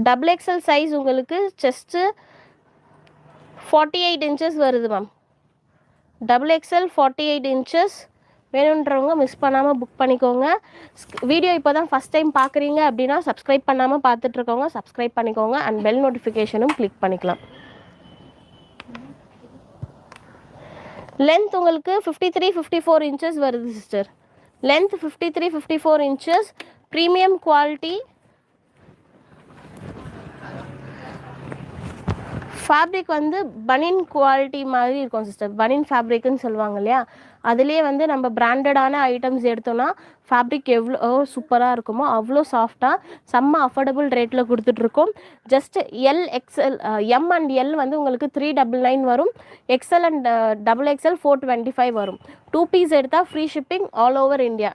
Double XL size உங்களுக்கு chest 48 inches வருது ma'am. Double XL 48 inches வேணுன்றவங்க மிஸ் பண்ணாமல் புக் பண்ணிக்கோங்க. வீடியோ இப்போ தான் ஃபஸ்ட் டைம் பார்க்குறீங்க அப்படின்னா சப்ஸ்கிரைப் பண்ணாமல் பார்த்துட்ருக்கோங்க, சப்ஸ்கிரைப் பண்ணிக்கோங்க. அண்ட் பெல் நோட்டிஃபிகேஷனும் கிளிக் பண்ணிக்கலாம். லென்த் உங்களுக்கு 53-54 inches வருது sister. Length 53-54 inches. Premium quality. Fabric வந்து பனின் குவாலிட்டி மாதிரி இருக்கும் சிஸ்டர். பனின் ஃபேப்ரிக்னு சொல்லுவாங்க இல்லையா, அதுலேயே வந்து நம்ம பிராண்டடான ஐட்டம்ஸ் எடுத்தோன்னா ஃபேப்ரிக் எவ்வளோ சூப்பராக இருக்குமோ அவ்வளோ சாஃப்டாக செம்ம அஃபோர்டபுள் ரேட்டில் கொடுத்துட்ருக்கோம். Just L XL M and L வந்து உங்களுக்கு 399 வரும். எக்ஸ்எல் அண்ட் டபுள் எக்ஸ்எல் 425 வரும். 2 பீஸ் எடுத்தால் free shipping all over India.